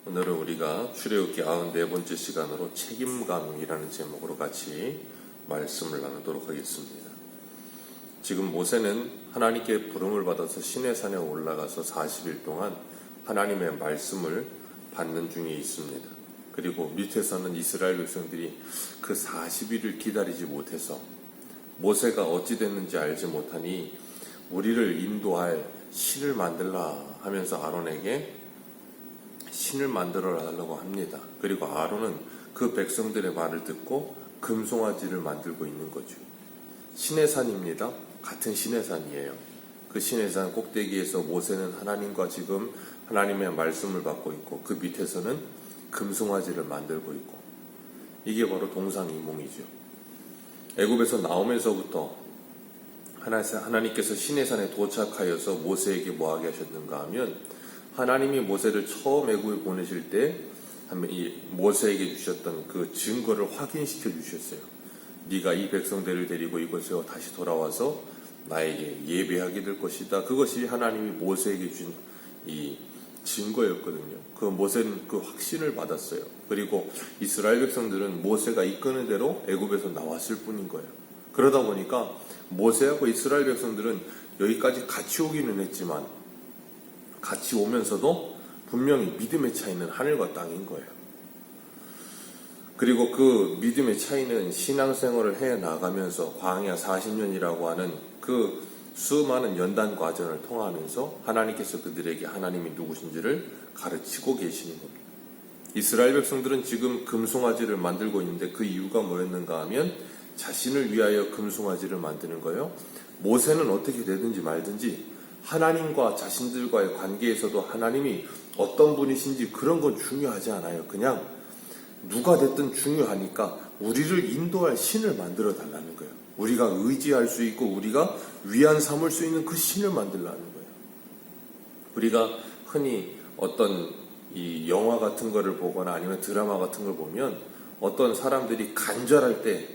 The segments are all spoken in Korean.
오늘은 우리가 출애굽기 94번째 시간으로 책임감이라는 제목으로 같이 말씀을 나누도록 하겠습니다. 지금 모세는 하나님께 부름을 받아서 시내산에 올라가서 40일 동안 하나님의 말씀을 받는 중에 있습니다. 그리고 밑에서는 이스라엘 백성들이 그 40일을 기다리지 못해서 모세가 어찌 됐는지 알지 못하니 우리를 인도할 신을 만들라 하면서 아론에게 신을 만들어 달라고 합니다. 그리고 아론은 그 백성들의 말을 듣고 금송아지를 만들고 있는 거죠. 시내산입니다. 같은 시내산이에요. 그 시내산 꼭대기에서 모세는 하나님과 지금 하나님의 말씀을 받고 있고 그 밑에서는 금송아지를 만들고 있고 이게 바로 동상이몽이죠. 애굽에서 나오면서부터 하나님께서 시내산에 도착하여서 모세에게 뭐하게 하셨는가 하면 하나님이 모세를 처음 애굽에 보내실 때 모세에게 주셨던 그 증거를 확인시켜 주셨어요. 네가 이 백성들을 데리고 이곳에 다시 돌아와서 나에게 예배하게 될 것이다. 그것이 하나님이 모세에게 준 이 증거였거든요. 그 모세는 그 확신을 받았어요. 그리고 이스라엘 백성들은 모세가 이끄는 대로 애굽에서 나왔을 뿐인 거예요. 그러다 보니까 모세하고 이스라엘 백성들은 여기까지 같이 오기는 했지만 같이 오면서도 분명히 믿음의 차이는 하늘과 땅인 거예요. 그리고 그 믿음의 차이는 신앙생활을 해 나가면서 광야 40년이라고 하는 그 수많은 연단 과정을 통하면서 하나님께서 그들에게 하나님이 누구신지를 가르치고 계시는 겁니다. 이스라엘 백성들은 지금 금송아지를 만들고 있는데 그 이유가 뭐였는가 하면 자신을 위하여 금송아지를 만드는 거예요. 모세는 어떻게 되든지 말든지 하나님과 자신들과의 관계에서도 하나님이 어떤 분이신지 그런 건 중요하지 않아요. 그냥 누가 됐든 중요하니까 우리를 인도할 신을 만들어 달라는 거예요. 우리가 의지할 수 있고 우리가 위안 삼을 수 있는 그 신을 만들라는 거예요. 우리가 흔히 어떤 이 영화 같은 거를 보거나 아니면 드라마 같은 걸 보면 어떤 사람들이 간절할 때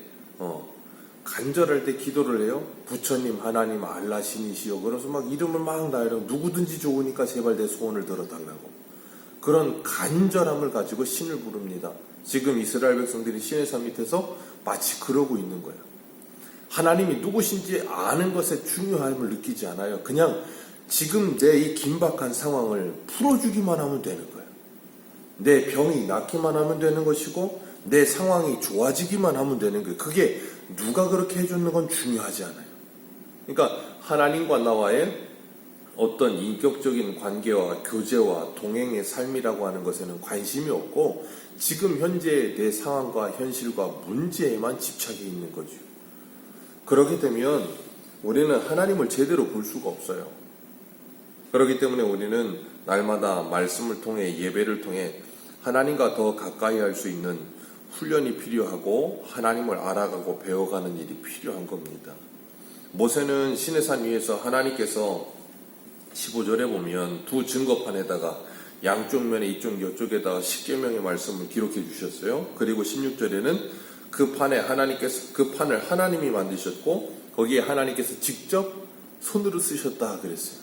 기도를 해요. 부처님, 하나님, 알라 신이시여. 그래서 막 이름을 막 나열하고 누구든지 좋으니까 제발 내 소원을 들어달라고. 그런 간절함을 가지고 신을 부릅니다. 지금 이스라엘 백성들이 시내산 밑에서 마치 그러고 있는 거예요. 하나님이 누구신지 아는 것에 중요함을 느끼지 않아요. 그냥 지금 내 이 긴박한 상황을 풀어주기만 하면 되는 거예요. 내 병이 낫기만 하면 되는 것이고 내 상황이 좋아지기만 하면 되는 거예요. 그게 누가 그렇게 해주는 건 중요하지 않아요. 그러니까 하나님과 나와의 어떤 인격적인 관계와 교제와 동행의 삶이라고 하는 것에는 관심이 없고 지금 현재의 내 상황과 현실과 문제에만 집착해 있는 거죠. 그렇게 되면 우리는 하나님을 제대로 볼 수가 없어요. 그렇기 때문에 우리는 날마다 말씀을 통해 예배를 통해 하나님과 더 가까이 할 수 있는 훈련이 필요하고 하나님을 알아가고 배워가는 일이 필요한 겁니다. 모세는 시내산 위에서 하나님께서 15절에 보면 두 증거판에다가 양쪽 면에 이쪽 이쪽에다가 10계명의 말씀을 기록해 주셨어요. 그리고 16절에는 그 판을 하나님이 만드셨고 거기에 하나님께서 직접 손으로 쓰셨다 그랬어요.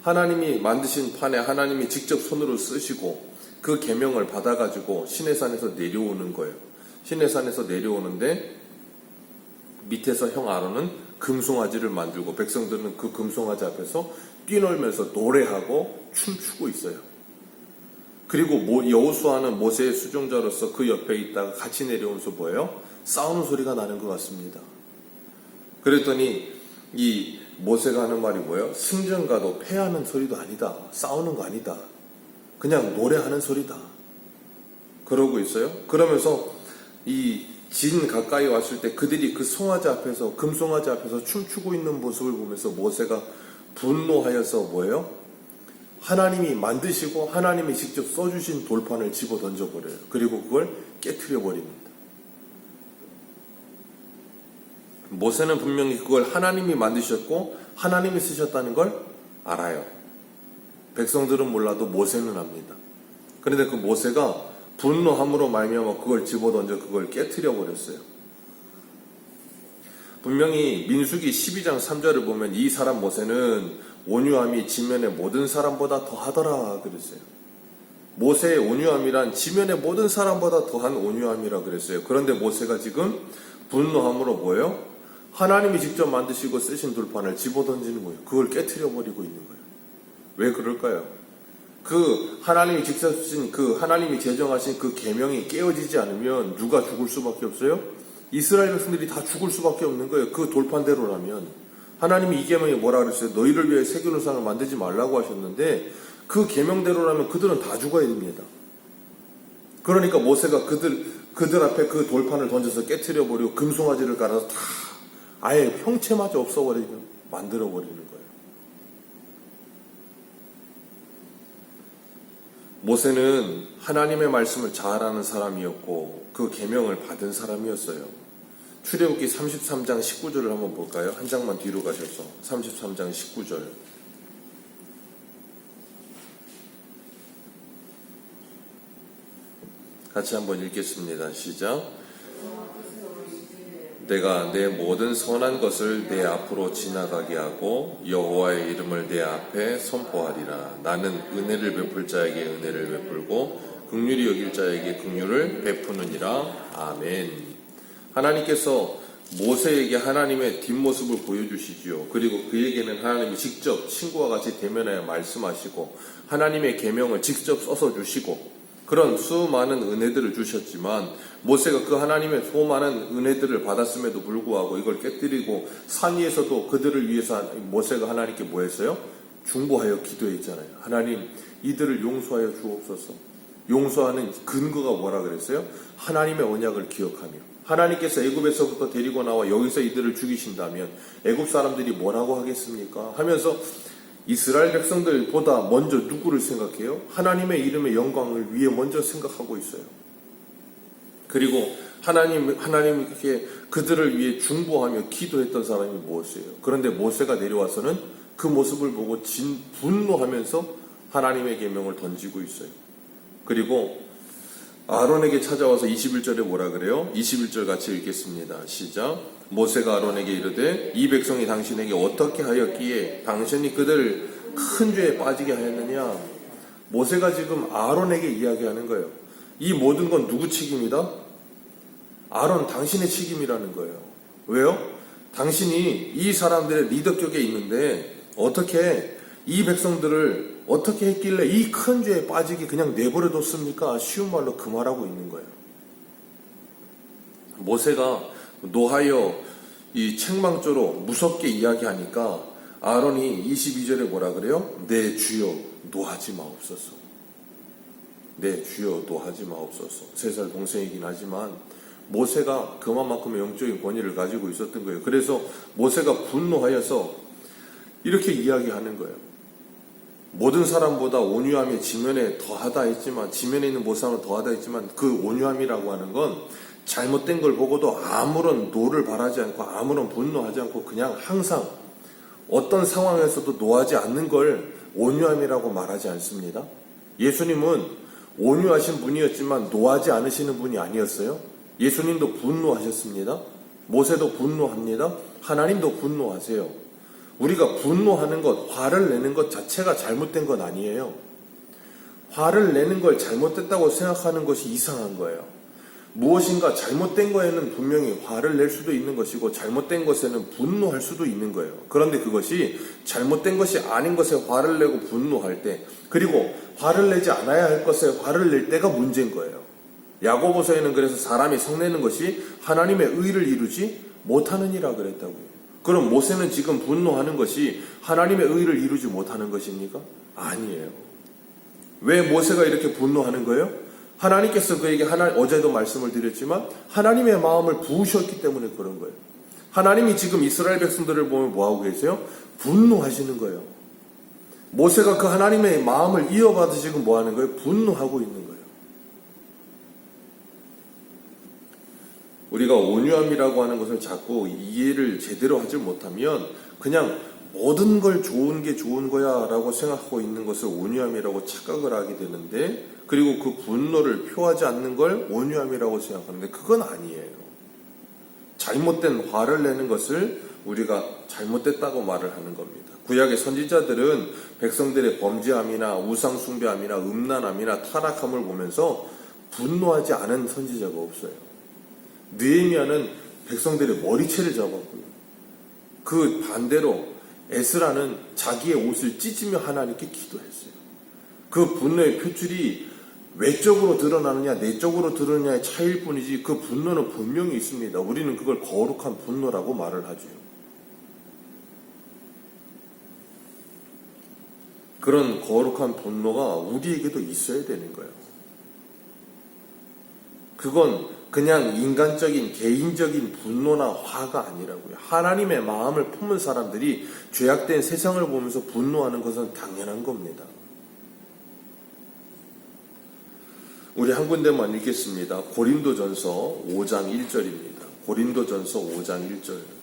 하나님이 만드신 판에 하나님이 직접 손으로 쓰시고 그 계명을 받아가지고 시내산에서 내려오는 거예요. 시내산에서 내려오는데 밑에서 형 아론은 금송아지를 만들고 백성들은 그 금송아지 앞에서 뛰놀면서 노래하고 춤추고 있어요. 그리고 여호수아는 모세의 수종자로서 그 옆에 있다가 같이 내려오면서 뭐예요? 싸우는 소리가 나는 것 같습니다. 그랬더니 이 모세가 하는 말이 뭐예요? 승전가도 패하는 소리도 아니다. 싸우는 거 아니다. 그냥 노래하는 소리다. 그러고 있어요. 그러면서 이 진 가까이 왔을 때 그들이 그 송아지 앞에서 금송아지 앞에서 춤추고 있는 모습을 보면서 모세가 분노하여서 뭐예요? 하나님이 만드시고 하나님이 직접 써주신 돌판을 집어 던져버려요. 그리고 그걸 깨트려 버립니다. 모세는 분명히 그걸 하나님이 만드셨고 하나님이 쓰셨다는 걸 알아요. 백성들은 몰라도 모세는 압니다. 그런데 그 모세가 분노함으로 말미암아 그걸 집어던져 그걸 깨트려 버렸어요. 분명히 민수기 12장 3절을 보면 이 사람 모세는 온유함이 지면의 모든 사람보다 더하더라 그랬어요. 모세의 온유함이란 지면의 모든 사람보다 더한 온유함이라 그랬어요. 그런데 모세가 지금 분노함으로 뭐예요? 하나님이 직접 만드시고 쓰신 돌판을 집어던지는 거예요. 그걸 깨트려 버리고 있는 거예요. 왜 그럴까요? 그 하나님이 직접 쓰신 그 하나님이 제정하신 그 계명이 깨어지지 않으면 누가 죽을 수밖에 없어요? 이스라엘 백성들이 다 죽을 수밖에 없는 거예요. 그 돌판대로라면. 하나님이 이 계명이 뭐라 그랬어요? 너희를 위해 새기는 상을 만들지 말라고 하셨는데 그 계명대로라면 그들은 다 죽어야 됩니다. 그러니까 모세가 그들 앞에 그 돌판을 던져서 깨트려 버리고 금송아지를 갈아서 다 아예 형체마저 없어버리고 만들어 버리는 거예요. 모세는 하나님의 말씀을 잘 아는 사람이었고 그 계명을 받은 사람이었어요. 출애굽기 33장 19절을 한번 볼까요? 한 장만 뒤로 가셔서 33장 19절. 같이 한번 읽겠습니다. 시작. 내가 내 모든 선한 것을 내 앞으로 지나가게 하고 여호와의 이름을 내 앞에 선포하리라. 나는 은혜를 베풀 자에게 은혜를 베풀고 긍휼히 여길 자에게 긍휼을 베푸느니라. 아멘. 하나님께서 모세에게 하나님의 뒷모습을 보여주시지요. 그리고 그에게는 하나님이 직접 친구와 같이 대면하여 말씀하시고 하나님의 계명을 직접 써서 주시고 그런 수많은 은혜들을 주셨지만 모세가 그 하나님의 수많은 은혜들을 받았음에도 불구하고 이걸 깨뜨리고 산 위에서도 그들을 위해서 모세가 하나님께 뭐 했어요? 중보하여 기도했잖아요. 하나님 이들을 용서하여 주옵소서. 용서하는 근거가 뭐라 그랬어요? 하나님의 언약을 기억하며 하나님께서 애굽에서부터 데리고 나와 여기서 이들을 죽이신다면 애굽 사람들이 뭐라고 하겠습니까? 하면서 이스라엘 백성들보다 먼저 누구를 생각해요? 하나님의 이름의 영광을 위해 먼저 생각하고 있어요. 그리고 하나님께 그들을 위해 중보하며 기도했던 사람이 무엇이에요? 그런데 모세가 내려와서는 그 모습을 보고 분노하면서 하나님의 계명을 던지고 있어요. 그리고 아론에게 찾아와서 21절에 뭐라 그래요? 21절 같이 읽겠습니다. 시작. 모세가 아론에게 이르되 이 백성이 당신에게 어떻게 하였기에 당신이 그들을 큰 죄에 빠지게 하였느냐? 모세가 지금 아론에게 이야기하는 거예요. 이 모든 건 누구 책임이다? 아론 당신의 책임이라는 거예요. 왜요? 당신이 이 사람들의 리더격에 있는데 어떻게 이 백성들을 어떻게 했길래 이 큰 죄에 빠지게 그냥 내버려 뒀습니까? 쉬운 말로 그 말하고 있는 거예요. 모세가 노하여 이 책망조로 무섭게 이야기하니까 아론이 22절에 뭐라 그래요? 내 주여 노하지 마옵소서. 내 주여 노하지 마옵소서. 3살 동생이긴 하지만 모세가 그만큼의 영적인 권위를 가지고 있었던 거예요. 그래서 모세가 분노하여서 이렇게 이야기하는 거예요. 모든 사람보다 온유함이 지면에 더하다 했지만 지면에 있는 모습은 더하다 했지만 그 온유함이라고 하는 건 잘못된 걸 보고도 아무런 노를 바라지 않고 아무런 분노하지 않고 그냥 항상 어떤 상황에서도 노하지 않는 걸 온유함이라고 말하지 않습니다. 예수님은 온유하신 분이었지만 노하지 않으시는 분이 아니었어요. 예수님도 분노하셨습니다. 모세도 분노합니다. 하나님도 분노하세요. 우리가 분노하는 것, 화를 내는 것 자체가 잘못된 건 아니에요. 화를 내는 걸 잘못됐다고 생각하는 것이 이상한 거예요. 무엇인가 잘못된 거에는 분명히 화를 낼 수도 있는 것이고 잘못된 것에는 분노할 수도 있는 거예요. 그런데 그것이 잘못된 것이 아닌 것에 화를 내고 분노할 때 그리고 화를 내지 않아야 할 것에 화를 낼 때가 문제인 거예요. 야고보서에는 그래서 사람이 성내는 것이 하나님의 의를 이루지 못하느니라 그랬다고요. 그럼 모세는 지금 분노하는 것이 하나님의 의를 이루지 못하는 것입니까? 아니에요. 왜 모세가 이렇게 분노하는 거예요? 하나님께서 그에게 어제도 말씀을 드렸지만 하나님의 마음을 부으셨기 때문에 그런 거예요. 하나님이 지금 이스라엘 백성들을 보면 뭐하고 계세요? 분노하시는 거예요. 모세가 그 하나님의 마음을 이어받아 지금 뭐하는 거예요? 분노하고 있는 거예요. 우리가 온유함이라고 하는 것을 자꾸 이해를 제대로 하지 못하면 그냥 모든 걸 좋은 게 좋은 거야 라고 생각하고 있는 것을 온유함이라고 착각을 하게 되는데 그리고 그 분노를 표하지 않는 걸 온유함이라고 생각하는데 그건 아니에요. 잘못된 화를 내는 것을 우리가 잘못됐다고 말을 하는 겁니다. 구약의 선지자들은 백성들의 범죄함이나 우상숭배함이나 음란함이나 타락함을 보면서 분노하지 않은 선지자가 없어요. 느헤미야는 백성들의 머리채를 잡았고요. 그 반대로 에스라는 자기의 옷을 찢으며 하나님께 기도했어요. 그 분노의 표출이 외적으로 드러나느냐 내적으로 드러나느냐의 차이일 뿐이지 그 분노는 분명히 있습니다. 우리는 그걸 거룩한 분노라고 말을 하죠. 그런 거룩한 분노가 우리에게도 있어야 되는 거예요. 그건 그냥 인간적인 개인적인 분노나 화가 아니라고요. 하나님의 마음을 품은 사람들이 죄악된 세상을 보면서 분노하는 것은 당연한 겁니다. 우리 한 군데만 읽겠습니다. 고린도전서 5장 1절입니다. 고린도전서 5장 1절.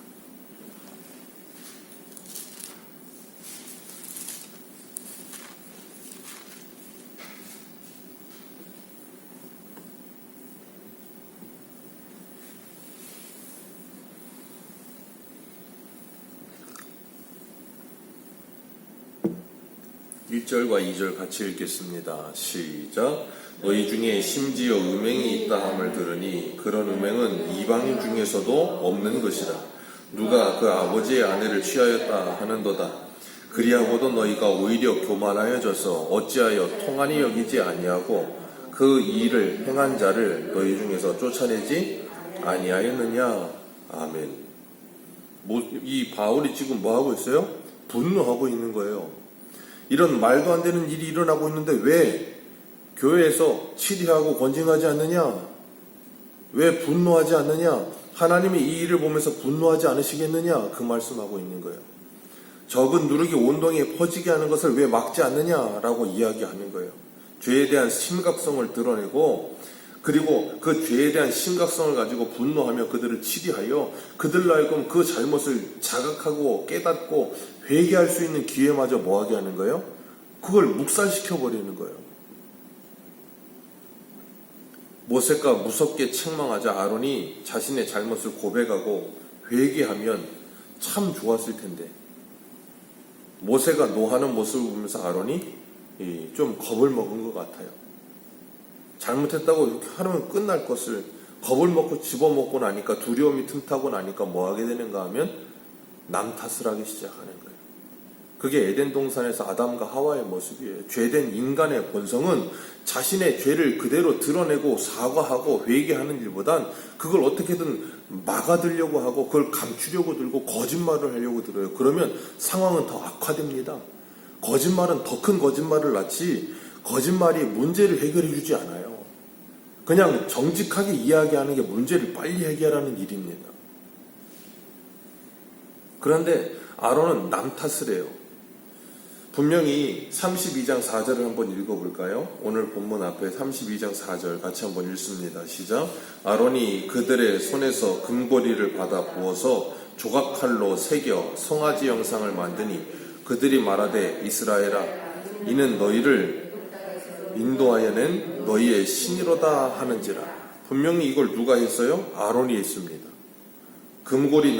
1절과 2절 같이 읽겠습니다. 시작. 너희 중에 심지어 음행이 있다 함을 들으니 그런 음행은 이방인 중에서도 없는 것이라. 누가 그 아버지의 아내를 취하였다 하는도다. 그리하고도 너희가 오히려 교만하여져서 어찌하여 통한이 여기지 아니하고 그 일을 행한 자를 너희 중에서 쫓아내지 아니하였느냐. 아멘. 이 바울이 지금 뭐 하고 있어요? 분노하고 있는 거예요. 이런 말도 안 되는 일이 일어나고 있는데 왜 교회에서 치리하고 권징하지 않느냐? 왜 분노하지 않느냐? 하나님이 이 일을 보면서 분노하지 않으시겠느냐? 그 말씀하고 있는 거예요. 적은 누룩이 온 동에 퍼지게 하는 것을 왜 막지 않느냐라고 이야기하는 거예요. 죄에 대한 심각성을 드러내고 그리고 그 죄에 대한 심각성을 가지고 분노하며 그들을 치리하여 그들로 하여금 그 잘못을 자각하고 깨닫고 회개할 수 있는 기회마저 뭐하게 하는 거예요? 그걸 묵살시켜버리는 거예요. 모세가 무섭게 책망하자 아론이 자신의 잘못을 고백하고 회개하면 참 좋았을 텐데 모세가 노하는 모습을 보면서 아론이 좀 겁을 먹은 것 같아요. 잘못했다고 이렇게 하면 끝날 것을 겁을 먹고 집어먹고 나니까 두려움이 틈타고 나니까 뭐 하게 되는가 하면 남 탓을 하기 시작하는 거예요. 그게 에덴 동산에서 아담과 하와의 모습이에요. 죄된 인간의 본성은 자신의 죄를 그대로 드러내고 사과하고 회개하는 일보단 그걸 어떻게든 막아들려고 하고 그걸 감추려고 들고 거짓말을 하려고 들어요. 그러면 상황은 더 악화됩니다. 거짓말은 더 큰 거짓말을 낳지 거짓말이 문제를 해결해 주지 않아요. 그냥 정직하게 이야기하는 게 문제를 빨리 해결하는 일입니다. 그런데 아론은 남 탓을 해요. 분명히 32장 4절을 한번 읽어볼까요? 오늘 본문 앞에 32장 4절 같이 한번 읽습니다. 시작. 아론이 그들의 손에서 금고리를 받아 부어서 조각칼로 새겨 송아지 형상을 만드니 그들이 말하되 이스라엘아 이는 너희를 인도하여 낸 너희의 신이로다 하는지라. 분명히 이걸 누가 했어요? 아론이 했습니다. 금고리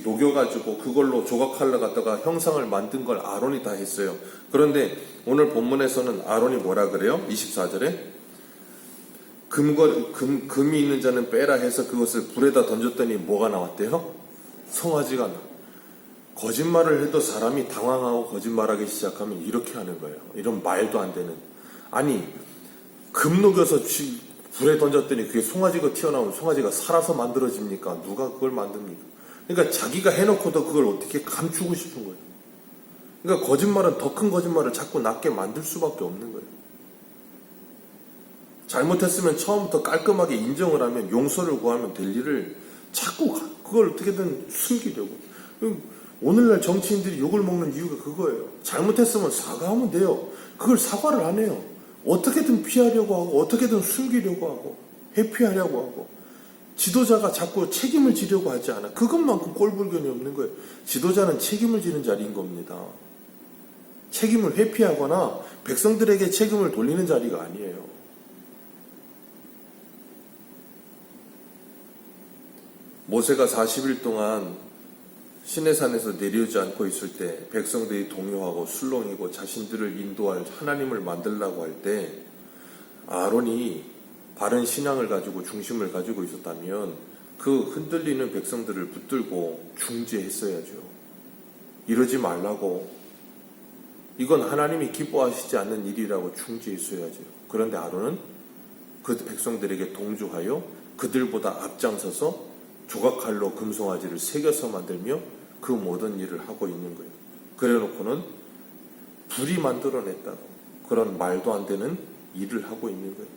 녹여가지고 그걸로 조각칼로 갖다가 형상을 만든 걸 아론이 다 했어요. 그런데 오늘 본문에서는 아론이 뭐라 그래요? 24절에 금이 있는 자는 빼라 해서 그것을 불에다 던졌더니 뭐가 나왔대요? 송아지가 나. 거짓말을 해도 사람이 당황하고 거짓말하기 시작하면 이렇게 하는 거예요. 이런 말도 안 되는. 아니 금 녹여서 불에 던졌더니 그게 송아지가 튀어나오면 송아지가 살아서 만들어집니까? 누가 그걸 만듭니까? 그러니까 자기가 해놓고도 그걸 어떻게 감추고 싶은 거예요. 그러니까 거짓말은 더 큰 거짓말을 자꾸 낫게 만들 수밖에 없는 거예요. 잘못했으면 처음부터 깔끔하게 인정을 하면 용서를 구하면 될 일을 자꾸 그걸 어떻게든 숨기려고. 오늘날 정치인들이 욕을 먹는 이유가 그거예요. 잘못했으면 사과하면 돼요. 그걸 사과를 안 해요. 어떻게든 피하려고 하고 어떻게든 숨기려고 하고 회피하려고 하고 지도자가 자꾸 책임을 지려고 하지 않아. 그것만큼 꼴불견이 없는 거예요. 지도자는 책임을 지는 자리인 겁니다. 책임을 회피하거나 백성들에게 책임을 돌리는 자리가 아니에요. 모세가 40일 동안 시내산에서 내려오지 않고 있을 때 백성들이 동요하고 술렁이고 자신들을 인도할 하나님을 만들라고 할 때 아론이 바른 신앙을 가지고 중심을 가지고 있었다면 그 흔들리는 백성들을 붙들고 중재했어야죠. 이러지 말라고, 이건 하나님이 기뻐하시지 않는 일이라고 중재했어야죠. 그런데 아론은 그 백성들에게 동조하여 그들보다 앞장서서 조각칼로 금송아지를 새겨서 만들며 그 모든 일을 하고 있는 거예요. 그래놓고는 불이 만들어냈다고 그런 말도 안 되는 일을 하고 있는 거예요.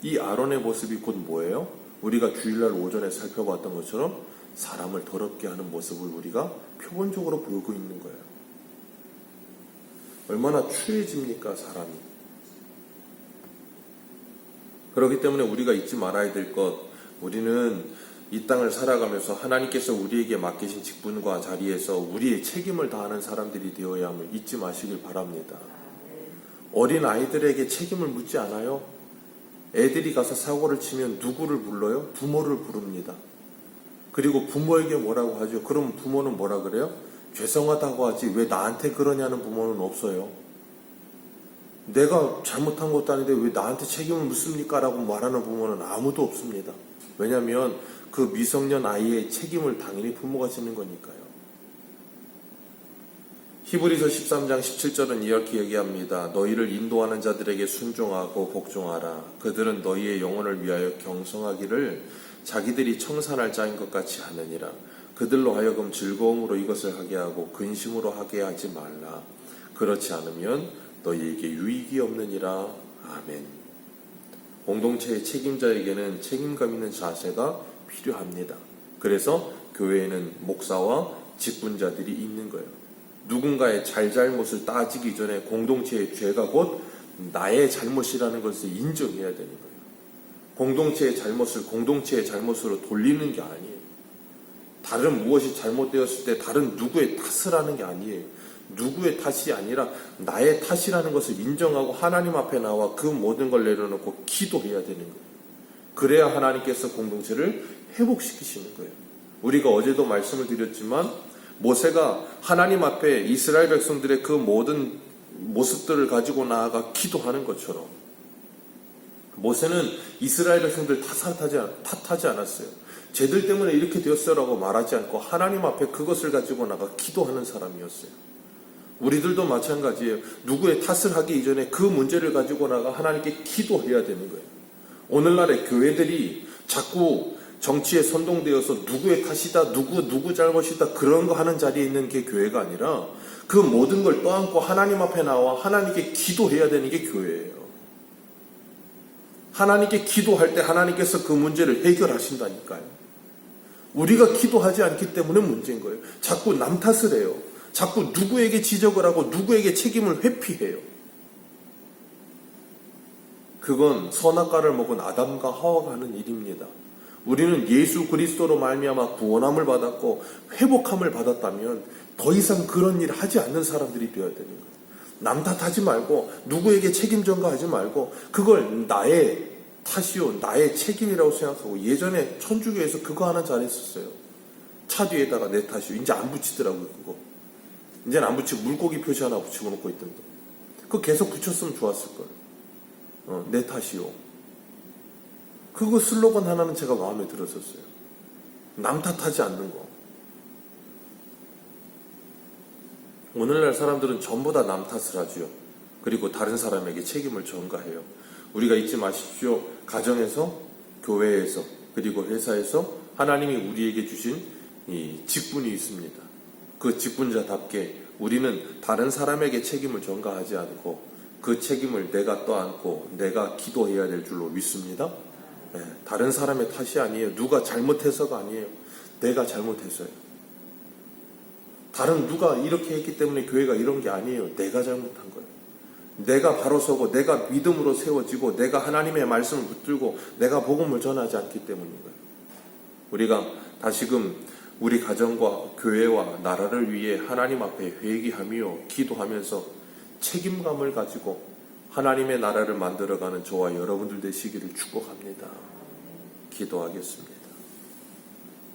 이 아론의 모습이 곧 뭐예요? 우리가 주일날 오전에 살펴봤던 것처럼 사람을 더럽게 하는 모습을 우리가 표본적으로 보고 있는 거예요. 얼마나 추해집니까, 사람이. 그렇기 때문에 우리가 잊지 말아야 될 것, 우리는 이 땅을 살아가면서 하나님께서 우리에게 맡기신 직분과 자리에서 우리의 책임을 다하는 사람들이 되어야 함을 잊지 마시길 바랍니다. 어린 아이들에게 책임을 묻지 않아요? 애들이 가서 사고를 치면 누구를 불러요? 부모를 부릅니다. 그리고 부모에게 뭐라고 하죠? 그럼 부모는 뭐라 그래요? 죄송하다고 하지 왜 나한테 그러냐는 부모는 없어요. 내가 잘못한 것도 아닌데 왜 나한테 책임을 묻습니까? 라고 말하는 부모는 아무도 없습니다. 왜냐하면 그 미성년 아이의 책임을 당연히 부모가 지는 거니까요. 히브리서 13장 17절은 이렇게 얘기합니다. 너희를 인도하는 자들에게 순종하고 복종하라. 그들은 너희의 영혼을 위하여 경성하기를 자기들이 청산할 자인 것 같이 하느니라. 그들로 하여금 즐거움으로 이것을 하게 하고 근심으로 하게 하지 말라. 그렇지 않으면 너희에게 유익이 없느니라. 아멘. 공동체의 책임자에게는 책임감 있는 자세가 필요합니다. 그래서 교회에는 목사와 직분자들이 있는 거예요. 누군가의 잘잘못을 따지기 전에 공동체의 죄가 곧 나의 잘못이라는 것을 인정해야 되는 거예요. 공동체의 잘못을 공동체의 잘못으로 돌리는 게 아니에요. 다른 무엇이 잘못되었을 때 다른 누구의 탓을 하는 게 아니에요. 누구의 탓이 아니라 나의 탓이라는 것을 인정하고 하나님 앞에 나와 그 모든 걸 내려놓고 기도해야 되는 거예요. 그래야 하나님께서 공동체를 회복시키시는 거예요. 우리가 어제도 말씀을 드렸지만 모세가 하나님 앞에 이스라엘 백성들의 그 모든 모습들을 가지고 나아가 기도하는 것처럼 모세는 이스라엘 백성들 탓하지 않았어요. 쟤들 때문에 이렇게 되었어라고 말하지 않고 하나님 앞에 그것을 가지고 나가 기도하는 사람이었어요. 우리들도 마찬가지예요. 누구의 탓을 하기 이전에 그 문제를 가지고 나가 하나님께 기도해야 되는 거예요. 오늘날의 교회들이 자꾸 정치에 선동되어서 누구의 탓이다, 누구 잘못이다 그런 거 하는 자리에 있는 게 교회가 아니라 그 모든 걸 떠안고 하나님 앞에 나와 하나님께 기도해야 되는 게 교회예요. 하나님께 기도할 때 하나님께서 그 문제를 해결하신다니까요. 우리가 기도하지 않기 때문에 문제인 거예요. 자꾸 남 탓을 해요. 자꾸 누구에게 지적을 하고 누구에게 책임을 회피해요. 그건 선악과를 먹은 아담과 하와가 하는 일입니다. 우리는 예수 그리스도로 말미암아 구원함을 받았고 회복함을 받았다면 더 이상 그런 일을 하지 않는 사람들이 되어야 되는 거예요. 남 탓하지 말고 누구에게 책임 전가하지 말고 그걸 나의 탓이요 나의 책임이라고 생각하고 예전에 천주교에서 그거 하나 잘했었어요. 차 뒤에다가 내 탓이요. 이제 안 붙이더라고요. 그거 이제는 안 붙이고 물고기 표시 하나 붙이고 놓고 있던데 그거 계속 붙였으면 좋았을걸. 내 탓이요. 그거 슬로건 하나는 제가 마음에 들었었어요. 남 탓하지 않는 거. 오늘날 사람들은 전부 다 남 탓을 하지요. 그리고 다른 사람에게 책임을 전가해요. 우리가 잊지 마십시오. 가정에서, 교회에서, 그리고 회사에서 하나님이 우리에게 주신 이 직분이 있습니다. 그 직분자답게 우리는 다른 사람에게 책임을 전가하지 않고 그 책임을 내가 떠안고 내가 기도해야 될 줄로 믿습니다. 네, 다른 사람의 탓이 아니에요. 누가 잘못해서가 아니에요. 내가 잘못했어요. 다른 누가 이렇게 했기 때문에 교회가 이런 게 아니에요. 내가 잘못한 거예요. 내가 바로 서고 내가 믿음으로 세워지고 내가 하나님의 말씀을 붙들고 내가 복음을 전하지 않기 때문인 거예요. 우리가 다시금 우리 가정과 교회와 나라를 위해 하나님 앞에 회개하며 기도하면서 책임감을 가지고 하나님의 나라를 만들어가는 저와 여러분들 되시기를 축복합니다. 기도하겠습니다.